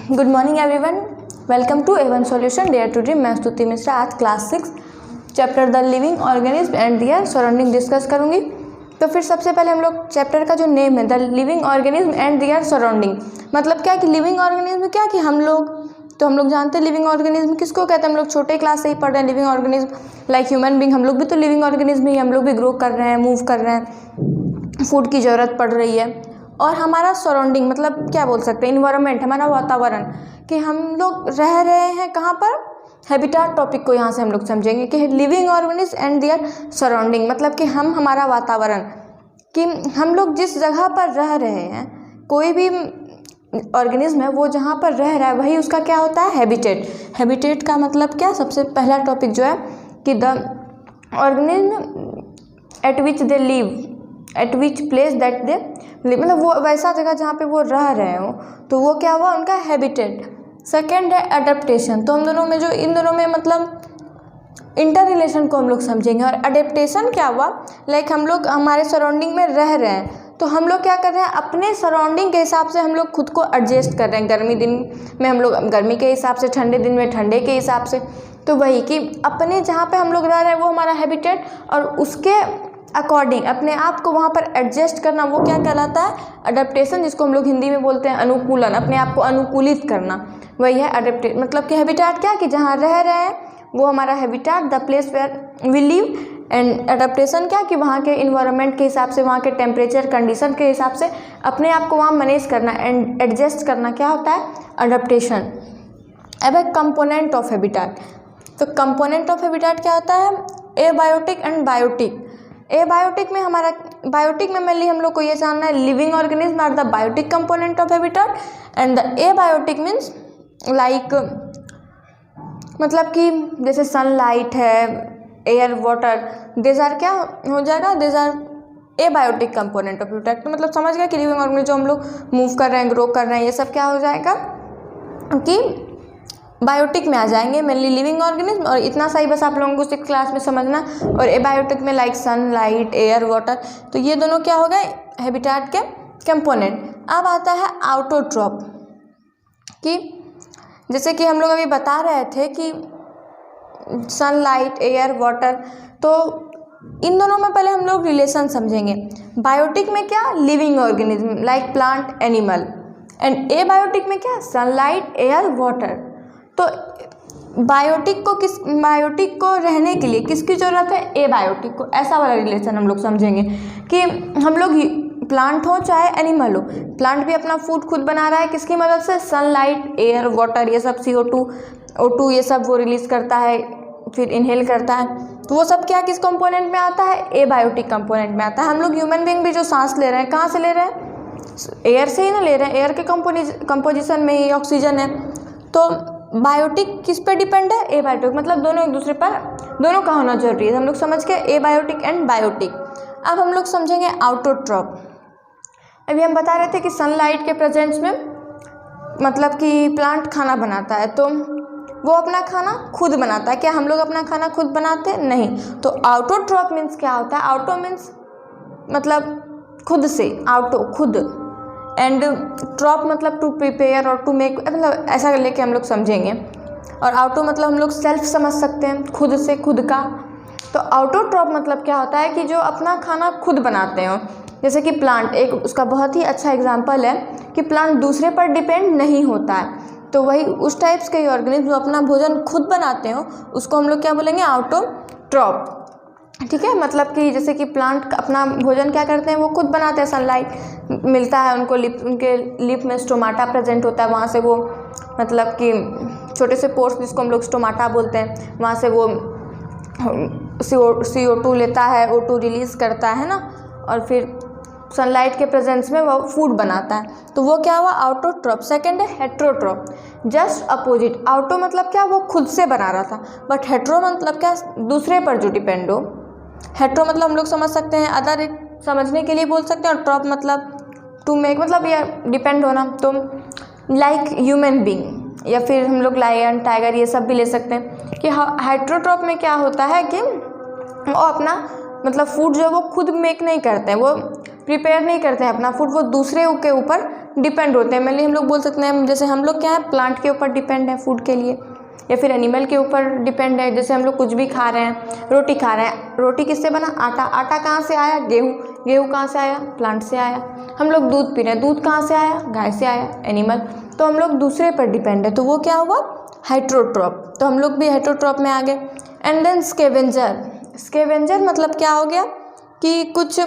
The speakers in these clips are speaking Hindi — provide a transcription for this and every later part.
Good morning everyone, welcome to A1 solution dare to dream. मैं स्तुति मिश्रा आज class 6 chapter the living organism and their surrounding discuss करूंगी। तो फिर सबसे पहले हम लोग चैप्टर का जो नेम है the living organism and their surrounding, मतलब क्या कि लिविंग ऑर्गेनिज्म क्या कि हम लोग जानते हैं लिविंग ऑर्गेनिज्म किसको कहते हैं। हम लोग छोटे क्लास से ही पढ़ रहे हैं living organism like human being, हम लोग भी तो लिविंग ऑर्गेनिज्म ही, हम लोग भी ग्रो कर रहे हैं, मूव कर रहे हैं, फूड की ज़रूरत पड़ रही है। और हमारा सराउंडिंग मतलब क्या बोल सकते हैं, इन्वायरमेंट, हमारा वातावरण, कि हम लोग रह रहे हैं कहाँ पर, हैबिटेट टॉपिक को यहाँ से हम लोग समझेंगे कि living organism and their surrounding, मतलब कि हमारा वातावरण, कि हम लोग जिस जगह पर रह रहे हैं, कोई भी ऑर्गेनिज्म है वो जहाँ पर रह रहा है वही उसका क्या होता है, हैबिटेट। हैबिटेट का मतलब क्या, सबसे पहला टॉपिक जो है कि the organism eight which they live, eight which place that they live, मतलब वो वैसा जगह जहाँ पे वो रह रहे हो तो वो क्या हुआ, उनका हैबिटेट। सेकेंड है अडेप्टेशन, तो हम दोनों में जो इन दोनों में मतलब इंटर रिलेशन को हम लोग समझेंगे। और अडेप्टेशन क्या हुआ, लाइक हम लोग हमारे सराउंडिंग में रह रहे हैं तो हम लोग क्या कर रहे हैं, अपने सराउंडिंग के हिसाब से हम लोग खुद को एडजस्ट कर रहे हैं। गर्मी दिन में हम लोग गर्मी के हिसाब से, ठंडे दिन में ठंडे के हिसाब से, तो वही कि अपने जहाँ पे हम लोग रह रहे हैं वो हमारा हैबिटेट, और उसके अकॉर्डिंग अपने आप को वहाँ पर एडजस्ट करना वो क्या कहलाता है, अडेप्टेशन, जिसको हम लोग हिंदी में बोलते हैं अनुकूलन, अपने आप को अनुकूलित करना, वही है अडेप्टेट। मतलब कि हैबिटेट क्या कि जहाँ रह रहे हैं वो हमारा habitat, the place where we live, and adaptation क्या कि वहाँ के इन्वायरमेंट के हिसाब से, वहाँ के टेम्परेचर कंडीशन के हिसाब से अपने आप को वहाँ मैनेज करना एंड एडजस्ट करना क्या होता है, अडेप्टेशन। अब है कंपोनेंट ऑफ हैबिटेट, तो कंपोनेंट ऑफ हैबिटेट क्या होता है, एबायोटिक एंड बायोटिक। एबायोटिक में हमारा, बायोटिक में मेनली हम लोग को ये जानना है living organism are the biotic component of habitat, and the abiotic means like, मतलब कि जैसे सनलाइट है, एयर, वाटर, दिस आर क्या हो जाएगा, this are abiotic component of habitat. तो मतलब समझ गए कि लिविंग ऑर्गेनिज्म जो हम लोग मूव कर रहे हैं, ग्रो कर रहे हैं, ये सब क्या हो जाएगा कि बायोटिक में आ जाएंगे, मेनली लिविंग ऑर्गेनिज्म। और इतना सही बस आप लोगों को 6th क्लास में समझना। और एबायोटिक में लाइक सनलाइट, एयर, वाटर, तो ये दोनों क्या हो गए, हैबिटेट के कंपोनेंट। अब आता है ऑटोट्रॉप, कि जैसे कि हम लोग अभी बता रहे थे कि सनलाइट, एयर, वाटर, तो इन दोनों में पहले हम लोग रिलेशन समझेंगे। बायोटिक में क्या, living organism like plant, animal, and abiotic में क्या, सनलाइट, एयर, वाटर। तो बायोटिक को रहने के लिए किसकी ज़रूरत है, एबायोटिक को, ऐसा वाला रिलेशन हम लोग समझेंगे कि हम लोग प्लांट हो चाहे एनिमल हो, प्लांट भी अपना फूड खुद बना रहा है, किसकी मदद से, सनलाइट, एयर, वाटर, ये सब CO2, O2 ये सब वो रिलीज़ करता है, फिर इनहेल करता है, तो वो सब क्या किस कंपोनेंट में आता है, एबायोटिक कंपोनेंट में आता है। हम लोग ह्यूमन बीइंग भी जो सांस ले रहे हैं कहाँ से ले रहे हैं, एयर से ही ना ले रहे हैं, एयर के कंपोजिशन में ही ऑक्सीजन है। तो बायोटिक किस पे डिपेंड है, एबायोटिक, मतलब दोनों एक दूसरे पर, दोनों का होना जरूरी है। हम लोग समझ के एबायोटिक एंड बायोटिक। अब हम लोग समझेंगे ऑटोट्रॉप। अभी हम बता रहे थे कि सनलाइट के प्रेजेंस में मतलब कि प्लांट खाना बनाता है, तो वो अपना खाना खुद बनाता है। क्या हम लोग अपना खाना खुद बनाते हैं, नहीं। तो ऑटोट्रॉप मीन्स क्या होता है, ऑटो मीन्स मतलब खुद से, ऑटो खुद, एंड ट्रॉप मतलब टू प्रिपेयर और टू मेक, मतलब ऐसा लेके हम लोग समझेंगे। और ऑटो मतलब हम लोग सेल्फ समझ सकते हैं, खुद से, खुद का। तो ऑटोट्रॉप मतलब क्या होता है कि जो अपना खाना खुद बनाते हो, जैसे कि प्लांट एक उसका बहुत ही अच्छा एग्जांपल है कि प्लांट दूसरे पर डिपेंड नहीं होता है। तो वही उस टाइप्स के ऑर्गेनिज्म जो अपना भोजन खुद बनाते हो उसको हम लोग क्या बोलेंगे, ऑटोट्रॉप। ठीक है, मतलब कि जैसे कि प्लांट अपना भोजन क्या करते हैं, वो खुद बनाते हैं। सनलाइट मिलता है उनको, उनके लिप में स्टोमाटा प्रेजेंट होता है, वहाँ से वो मतलब कि छोटे से पोर्स जिसको हम लोग स्टोमाटा बोलते हैं, वहाँ से वो CO2 लेता है, O2 रिलीज़ करता है ना, और फिर सनलाइट के प्रेजेंस में वो फूड बनाता है। तो वो क्या हुआ, ऑटोट्रॉप। सेकंड है हेट्रोट्रॉप, जस्ट अपोजिट। ऑटो मतलब क्या, वो खुद से बना रहा था, बट हेट्रो मतलब क्या, दूसरे पर जो डिपेंड हो। हेट्रो मतलब हम लोग समझ सकते हैं अदर, एक समझने के लिए बोल सकते हैं, और ट्रॉप मतलब टू मेक, मतलब ये डिपेंड होना। तो लाइक ह्यूमन बीइंग, या फिर हम लोग लायन, टाइगर, ये सब भी ले सकते हैं। कि हेट्रोट्रॉप में क्या होता है कि वो अपना मतलब फूड जो वो खुद मेक नहीं करते हैं, वो प्रिपेयर नहीं करते हैं अपना फूड, वो दूसरे के ऊपर डिपेंड होते हैं। मेनली हम लोग बोल सकते हैं, जैसे हम लोग क्या है, प्लांट के ऊपर डिपेंड है फूड के लिए, या फिर एनिमल के ऊपर डिपेंड है। जैसे हम लोग कुछ भी खा रहे हैं, रोटी खा रहे हैं, रोटी किससे बना, आटा, आटा कहाँ से आया, गेहूँ, गेहूँ कहाँ से आया, प्लांट से आया। हम लोग दूध पी रहे हैं, दूध कहाँ से आया, गाय से आया, एनिमल। तो हम लोग दूसरे पर डिपेंड है, तो वो क्या हुआ, हेटेरोट्रॉप। तो हम लोग भी हेटेरोट्रॉप में आ गए। And then scavenger. स्कैवेंजर मतलब क्या हो गया कि कुछ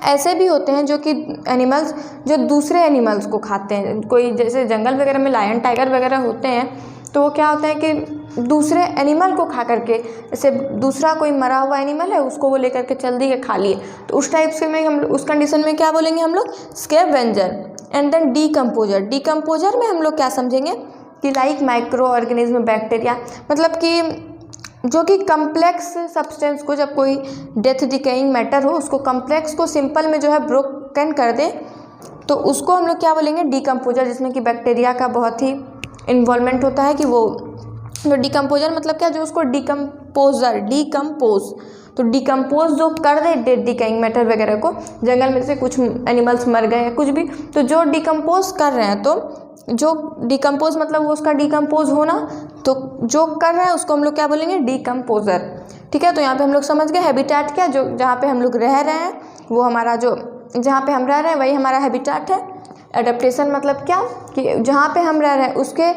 ऐसे भी होते हैं जो कि एनिमल्स जो दूसरे एनिमल्स को खाते हैं। कोई जैसे जंगल वगैरह में लायन टाइगर वगैरह होते हैं, तो वो क्या होता है कि दूसरे एनिमल को खा करके, जैसे दूसरा कोई मरा हुआ एनिमल है उसको वो लेकर के चल दिए, खा लिए, तो उस टाइप से में हम उस कंडीशन में क्या बोलेंगे हम लोग, scavenger. And then decomposer. Decomposer में हम लोग क्या समझेंगे कि लाइक माइक्रो ऑर्गेनिज्म, बैक्टीरिया, मतलब कि जो कि कम्प्लेक्स सब्सटेंस को, जब कोई डेथ डिकेइंग मैटर हो उसको कम्प्लेक्स को सिंपल में जो है ब्रोकन कर दे, तो उसको हम लोग क्या बोलेंगे, डीकम्पोजर, जिसमें कि बैक्टीरिया का बहुत ही इन्वॉल्वमेंट होता है कि वो तो डीकम्पोजर मतलब क्या, जो उसको डीकम्पोजर, डीकम्पोज, तो डीकम्पोज जो कर दे डेड डिकेइंग मैटर वगैरह को, जंगल में से कुछ एनिमल्स मर गए हैं कुछ भी, तो जो डीकम्पोज कर रहे हैं, तो जो डीकम्पोज मतलब वो उसका डीकम्पोज होना, तो जो कर रहा है उसको हम लोग क्या बोलेंगे, डीकम्पोजर। ठीक है, तो यहाँ पे हम लोग समझ गए हैबिटेट क्या, जो जहाँ पे हम लोग रह रहे हैं वो हमारा, जो जहाँ पे हम रह रहे हैं वही हमारा हैबिटेट है। एडेप्टेशन मतलब क्या, कि जहाँ पे हम रह रहे हैं उसके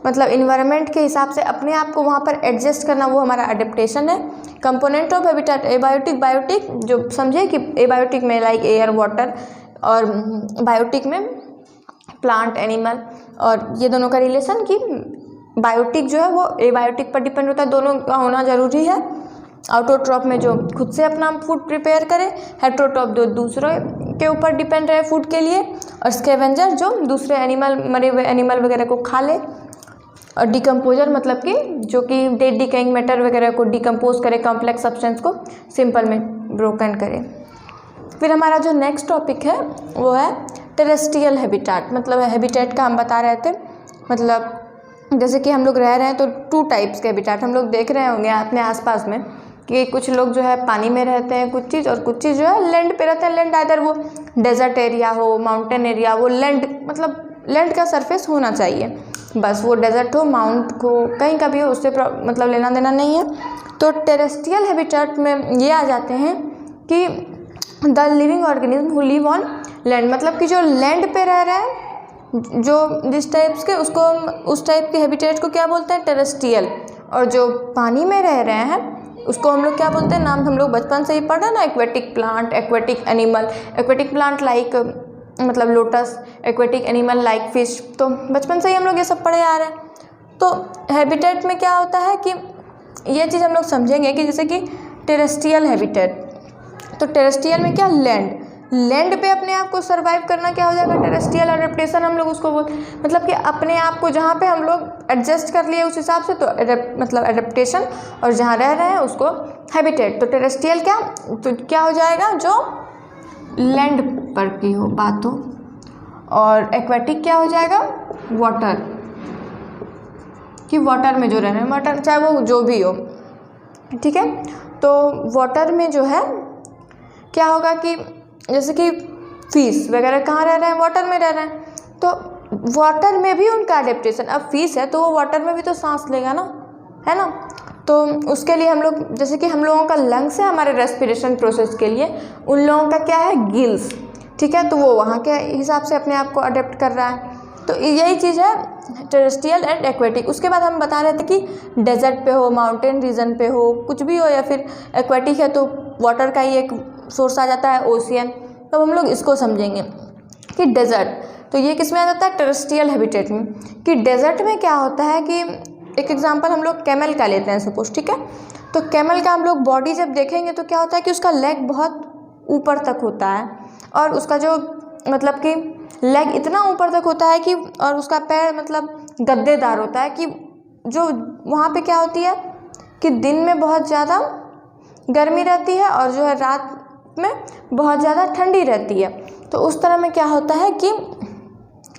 मतलब इन्वायरमेंट के हिसाब से अपने आप को वहाँ पर एडजस्ट करना, वो हमारा एडेप्टेशन है। Component of habitat, abiotic, biotic, जो समझे कि एबायोटिक में लाइक एयर, वाटर, और बायोटिक में प्लांट, एनिमल, और ये दोनों का रिलेशन कि बायोटिक जो है वो एबायोटिक पर डिपेंड होता है, दोनों का होना जरूरी है। ऑटोट्रॉप में जो खुद से अपना फूड प्रिपेयर करे, हेटेरोट्रॉप जो दूसरों के ऊपर डिपेंड रहे फूड के लिए, और स्कैवेंजर जो दूसरे एनिमल, मरे हुए एनिमल वगैरह को खा ले, और डिकम्पोजर मतलब कि जो कि डेड डिकेइंग मैटर वगैरह को डिकम्पोज करे, कॉम्प्लेक्स सब्सटेंस को सिंपल में ब्रोकन करे। फिर हमारा जो नेक्स्ट टॉपिक है वो है टेरेस्ट्रियल हैबिटेट। मतलब हैबिटेट का हम बता रहे थे, मतलब जैसे कि हम लोग रह रहे हैं तो 2 टाइप्स के हैबिटेट हम लोग देख रहे होंगे अपने आसपास में, कि कुछ लोग जो है पानी में रहते हैं कुछ चीज़, और कुछ चीज़ जो है लैंड पे रहते हैं। लैंड आइदर वो डेजर्ट एरिया हो, माउंटेन एरिया, वो लैंड मतलब लैंड का सरफेस होना चाहिए, बस वो डेजर्ट हो, माउंट को कहीं का भी हो, उससे मतलब लेना देना नहीं है। तो टेरेस्ट्रियल हैबिटेट में ये आ जाते हैं कि the living organism who live on land, मतलब कि जो लैंड पे रह रहे हैं, जो जिस टाइप्स के, उसको उस टाइप के हैबिटेट को क्या बोलते हैं, टेरेस्ट्रियल। और जो पानी में रह रहे हैं उसको हम लोग क्या बोलते हैं, नाम हम लोग बचपन से ही पढ़ा ना, aquatic plant, aquatic animal. Aquatic plant like मतलब lotus, aquatic animal like fish, तो बचपन से ही हम लोग ये सब पढ़े आ रहे हैं। तो हैबिटेट में क्या होता है कि ये चीज़ हम लोग समझेंगे कि जैसे कि टेरेस्ट्रियल हैबिटेट, तो टेरेस्ट्रियल में क्या, लैंड, लैंड पे अपने आप को सरवाइव करना क्या हो जाएगा, टेरेस्ट्रियल एडेप्टेशन हम लोग उसको मतलब कि अपने आप को जहाँ पे हम लोग एडजस्ट कर लिए उस हिसाब से, तो मतलब एडेप्टेशन, और जहाँ रह रहे हैं उसको हैबिटेट। तो टेरेस्ट्रियल क्या, तो क्या हो जाएगा, जो लैंड पर की हो बात हो, और एक्वेटिक क्या हो जाएगा, वाटर, कि वाटर में जो रह रहे हैं, वाटर चाहे वो जो भी हो, ठीक है। तो वाटर में जो है क्या होगा कि जैसे कि फिश वगैरह कहाँ रह रहे हैं, वाटर में रह रहे हैं, तो वाटर में भी उनका एडेप्टेशन, अब फिश है तो वो वाटर में भी तो सांस लेगा ना, है ना। तो उसके लिए हम लोग, जैसे कि हम लोगों का लंग्स है हमारे रेस्पिरेशन प्रोसेस के लिए, उन लोगों का क्या है, गिल्स, ठीक है, तो वो वहाँ के हिसाब से अपने आप को अडेप्ट कर रहा है। तो यही चीज़ है टेरेस्ट्रियल एंड एक्वेटिक। उसके बाद हम बता रहे थे कि डेजर्ट पे हो, माउंटेन रीजन पे हो, कुछ भी हो, या फिर एक्वेटिक है तो वाटर का ही एक सोर्स आ जाता है, ओशियन। तो हम लोग इसको समझेंगे कि डेजर्ट, तो ये किस में आ जाता है, टेरेस्ट्रियल हैबिटेट में। कि डेजर्ट में क्या होता है कि एक एग्जांपल हम लोग कैमल का लेते हैं सपोज, ठीक है। तो कैमल का हम लोग बॉडी जब देखेंगे तो क्या होता है कि उसका लेग बहुत ऊपर तक होता है, और उसका जो मतलब कि लेग इतना ऊपर तक होता है कि, और उसका पैर मतलब गद्देदार होता है, कि जो वहाँ पे क्या होती है कि दिन में बहुत ज़्यादा गर्मी रहती है और जो है रात में बहुत ज़्यादा ठंडी रहती है। तो उस तरह में क्या होता है कि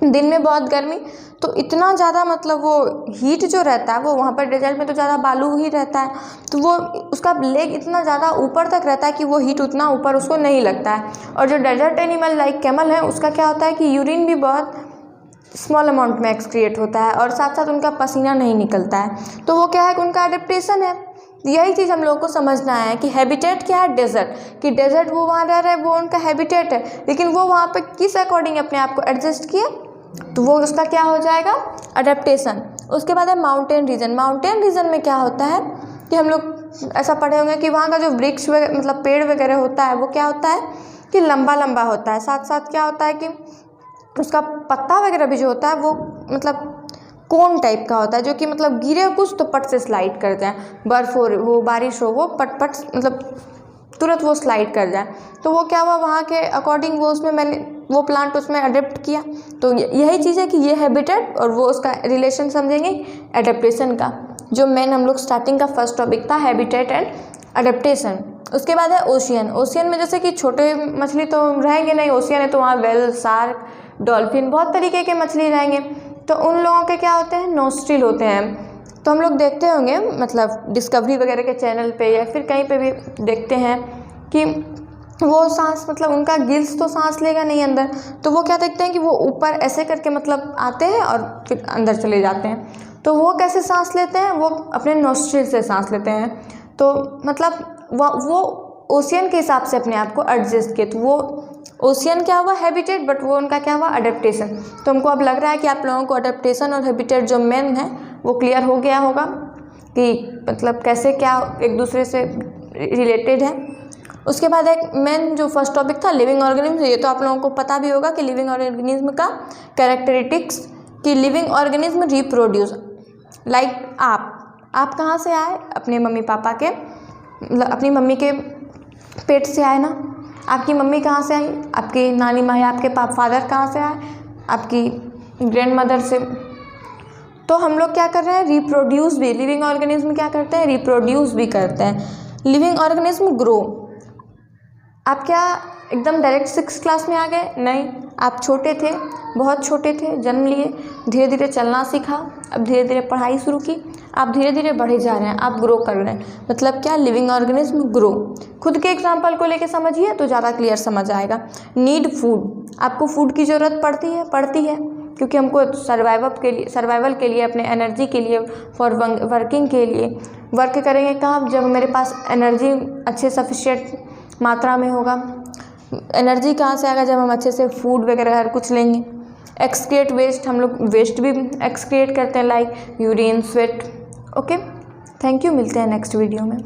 दिन में बहुत गर्मी, तो इतना ज़्यादा मतलब वो हीट जो रहता है वो वहाँ पर डेजर्ट में तो ज़्यादा बालू ही रहता है, तो वो उसका लेग इतना ज़्यादा ऊपर तक रहता है कि वो हीट उतना ऊपर उसको नहीं लगता है। और जो डेजर्ट एनिमल लाइक कैमल है उसका क्या होता है कि यूरिन भी बहुत स्मॉल अमाउंट में एक्सक्रिएट होता है और साथ साथ उनका पसीना नहीं निकलता है। तो वो क्या है कि उनका एडेप्टेशन है। यही चीज़ हम लोगों को समझना है कि हैबिटेट क्या है, डेजर्ट, कि डेजर्ट वो वहाँ रह रहे हैं, वो उनका हैबिटेट है, लेकिन वो वहाँ पे किस अकॉर्डिंग अपने आप को एडजस्ट किए, तो वो उसका क्या हो जाएगा, अडेप्टेशन। उसके बाद है माउंटेन रीजन। माउंटेन रीजन में क्या होता है कि हम लोग ऐसा पढ़े होंगे कि वहाँ का जो वृक्ष मतलब पेड़ वगैरह होता है वो क्या होता है कि लंबा लंबा होता है, साथ साथ क्या होता है कि उसका पत्ता वगैरह भी जो होता है वो मतलब कोन टाइप का होता है, जो कि मतलब गिरे कुछ तो पट से स्लाइड कर जाए, बर्फ़ हो वो बारिश हो वो पट मतलब तुरंत वो स्लाइड कर जाए। तो वो क्या हुआ वहाँ के अकॉर्डिंग वो उसमें मैंने वो प्लांट उसमें अडेप्ट किया। तो यही चीज़ है कि ये हैबिटेट और वो उसका रिलेशन समझेंगे एडेप्टेशन का, जो मेन हम लोग स्टार्टिंग का फर्स्ट टॉपिक था, हैबिटेट एंड अडेप्टेशन। उसके बाद है ओशियन। ओशियन में जैसे कि छोटे मछली तो रहेंगे नहीं, ओशियन है तो वहाँ वेल, शार्क, डॉल्फिन, बहुत तरीके के मछली रहेंगे। तो उन लोगों के क्या होते हैं, नोस्ट्रिल होते हैं। तो हम लोग देखते होंगे मतलब डिस्कवरी वगैरह के चैनल पे या फिर कहीं पे भी देखते हैं कि वो सांस मतलब उनका गिल्स तो सांस लेगा नहीं अंदर, तो वो क्या देखते हैं कि वो ऊपर ऐसे करके मतलब आते हैं और फिर अंदर चले जाते हैं। तो वो कैसे सांस लेते हैं, वो अपने नोस्ट्रिल से सांस लेते हैं। तो मतलब वो ओशियन के हिसाब से अपने आप को एडजस्ट किए। तो वो ओशियन क्या हुआ, हैबिटेट, बट वो उनका क्या हुआ, अडेप्टेशन। तो हमको अब लग रहा है कि आप लोगों को अडेप्टेशन और हैबिटेट जो मेन है वो क्लियर हो गया होगा कि मतलब कैसे क्या एक दूसरे से रिलेटेड है। उसके बाद एक मेन जो फर्स्ट टॉपिक था लिविंग ऑर्गेनिज्म। ये तो आप लोगों को पता भी होगा कि लिविंग ऑर्गेनिज्म का कैरेक्टरिस्टिक्स, कि लिविंग ऑर्गेनिज्म रिप्रोड्यूस। लाइक आप कहाँ से आए, अपने मम्मी पापा के मतलब अपनी मम्मी के पेट से आए ना। आपकी मम्मी कहाँ से आई, आपकी नानी माँ या आपके फादर कहाँ से आए, आपकी ग्रैंड मदर से। तो हम लोग क्या कर रहे हैं, रिप्रोड्यूस भी, लिविंग ऑर्गेनिज्म क्या करते हैं, रिप्रोड्यूस भी करते हैं। Living organism grow. आप क्या एकदम डायरेक्ट 6th क्लास में आ गए, नहीं, आप छोटे थे, बहुत छोटे थे, जन्म लिए, धीरे धीरे चलना सीखा, अब धीरे धीरे पढ़ाई शुरू की, आप धीरे धीरे बढ़े जा रहे हैं, आप ग्रो कर रहे हैं। मतलब क्या, लिविंग ऑर्गेनिज्म ग्रो। खुद के एग्जाम्पल को लेके समझिए तो ज़्यादा क्लियर समझ आएगा। नीड फूड, आपको फूड की ज़रूरत पड़ती है क्योंकि हमको सर्वाइवल के लिए अपने एनर्जी के लिए, फॉर वर्किंग के लिए, वर्क करेंगे कहाँ, जब मेरे पास एनर्जी अच्छे सफिशिएंट मात्रा में होगा। एनर्जी कहाँ से आएगा, जब हम अच्छे से फूड वगैरह हर कुछ लेंगे। एक्सक्रिएट वेस्ट, हम लोग वेस्ट भी एक्सक्रिएट करते हैं like urine, sweat. Okay, thank you, मिलते हैं नेक्स्ट वीडियो में।